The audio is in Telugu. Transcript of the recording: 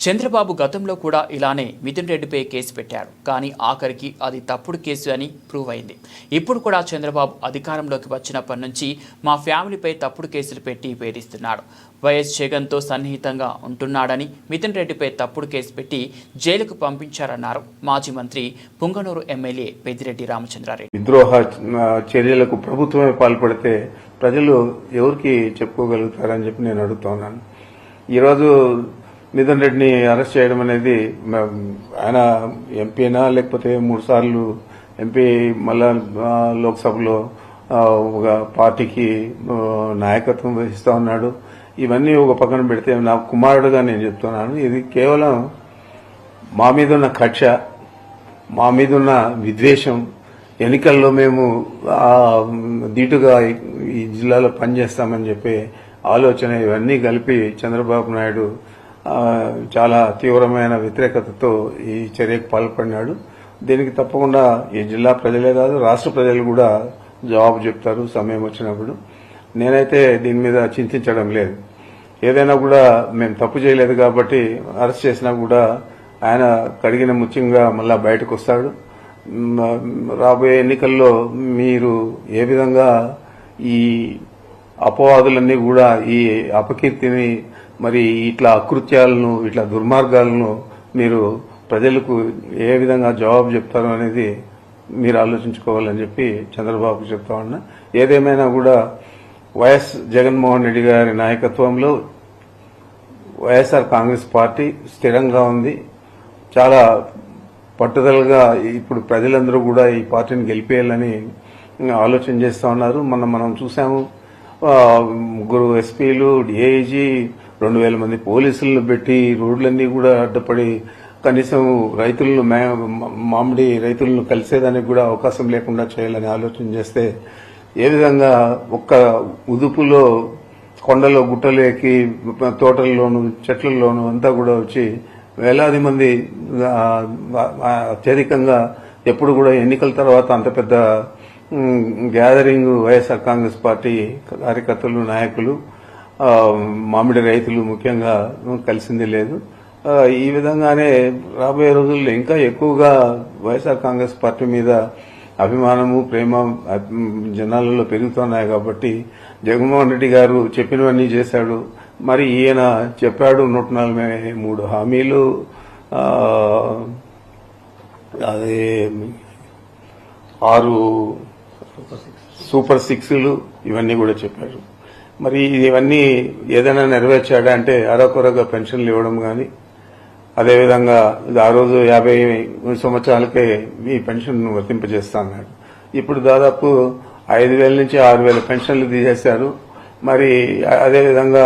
చంద్రబాబు గతంలో కూడా ఇలానే మిథున్ రెడ్డిపై కేసు పెట్టారు. కానీ ఆఖరికి అది తప్పుడు కేసు అని ప్రూవ్ అయింది. ఇప్పుడు కూడా చంద్రబాబు అధికారంలోకి వచ్చినప్పటి నుంచి మా ఫ్యామిలీపై తప్పుడు కేసులు పెట్టి వేధిస్తున్నాడు. వైఎస్ జగన్తో సన్నిహితంగా ఉంటున్నాడని మిథున్ రెడ్డిపై తప్పుడు కేసు పెట్టి జైలుకు పంపించారన్నారు మాజీ మంత్రి పుంగనూరు ఎమ్మెల్యే పెద్దిరెడ్డి రామచంద్రారెడ్డి. విద్రోహ చర్యలకు ప్రభుత్వమే పాల్పడితే ప్రజలు ఎవరికి చెప్పుకోగలుగుతారని చెప్పి నేను అడుగుతున్నాను. ఈరోజు మిథున్ రెడ్డిని అరెస్ట్ చేయడం అనేది ఆయన ఎంపీనా లేకపోతే 3 సార్లు ఎంపీ మళ్ళా లోక్సభలో ఒక పార్టీకి నాయకత్వం వహిస్తా ఉన్నాడు. ఇవన్నీ ఒక పక్కన పెడితే నా కుమారుడుగా నేను చెప్తున్నాను, ఇది కేవలం మా మీద ఉన్న కక్ష, మా మీద ఉన్న విద్వేషం, ఎన్నికల్లో మేము ధీటుగా ఈ జిల్లాలో పనిచేస్తామని చెప్పి ఆలోచన, ఇవన్నీ కలిపి చంద్రబాబు నాయుడు చాలా తీవ్రమైన వ్యతిరేకతతో ఈ చర్యకు పాల్పడినాడు. దీనికి తప్పకుండా ఈ జిల్లా ప్రజలే కాదు రాష్ట్ర ప్రజలు కూడా జవాబు చెప్తారు సమయం వచ్చినప్పుడు. నేనైతే దీని మీద చింతించడం లేదు. ఏదైనా కూడా మేము తప్పు చేయలేదు కాబట్టి అరెస్ట్ చేసినా కూడా ఆయన కడిగిన ముత్యంగా మళ్ళా బయటకు వస్తాడు. రాబోయే ఎన్నికల్లో మీరు ఏ విధంగా ఈ అపవాదులన్నీ కూడా ఈ అపకీర్తిని, మరి ఇట్లా అకృత్యాలను, ఇట్లా దుర్మార్గాలను మీరు ప్రజలకు ఏ విధంగా జవాబు చెప్తారో అనేది మీరు ఆలోచించుకోవాలని చెప్పి చంద్రబాబుకు చెప్తా ఉన్నా. ఏదేమైనా కూడా వైఎస్ జగన్మోహన్ రెడ్డి గారి నాయకత్వంలో వైఎస్ఆర్ కాంగ్రెస్ పార్టీ స్థిరంగా ఉంది. చాలా పట్టుదలగా ఇప్పుడు ప్రజలందరూ కూడా ఈ పార్టీని గెలిపేయాలని ఆలోచన చేస్తా ఉన్నారు. మనం చూసాము, 3 ఎస్పీలు, డిఐజీ, 2000 మంది పోలీసులను పెట్టి రోడ్లన్నీ కూడా అడ్డపడి కనీసం రైతులను, మామిడి రైతులను కలిసేదానికి కూడా అవకాశం లేకుండా చేయాలని ఆలోచన చేస్తే ఏ విధంగా ఒక్క ఉదుపులో కొండలో గుట్టలు ఎక్కి తోటల్లోనూ చెట్లలోనూ అంతా కూడా వచ్చి వేలాది మంది, అత్యధికంగా ఎప్పుడు కూడా ఎన్నికల తర్వాత అంత పెద్ద గ్యాదరింగ్ వైఎస్ఆర్ కాంగ్రెస్ పార్టీ కార్యకర్తలు, నాయకులు, మామిడి రైతులు ముఖ్యంగా కలిసింది లేదు. ఈ విధంగానే రాబోయే రోజుల్లో ఇంకా ఎక్కువగా వైఎస్ఆర్ కాంగ్రెస్ పార్టీ మీద అభిమానము, ప్రేమ జనాలలో పెరుగుతున్నాయి. కాబట్టి జగన్మోహన్ రెడ్డి గారు చెప్పినవన్నీ చేశాడు. మరి ఈయన చెప్పాడు 143 హామీలు, అదే 6 సూపర్ 6లు, ఇవన్నీ కూడా చెప్పారు. మరి ఇవన్నీ ఏదైనా నెరవేర్చాడా అంటే అరకొరగా పెన్షన్లు ఇవ్వడం కానీ, అదేవిధంగా ఆ రోజు 50 సంవత్సరాలకే ఈ పెన్షన్ వర్తింపజేస్తా అన్నాడు. ఇప్పుడు దాదాపు 5,000 నుంచి 6,000 పెన్షన్లు తీసేశారు. మరి అదేవిధంగా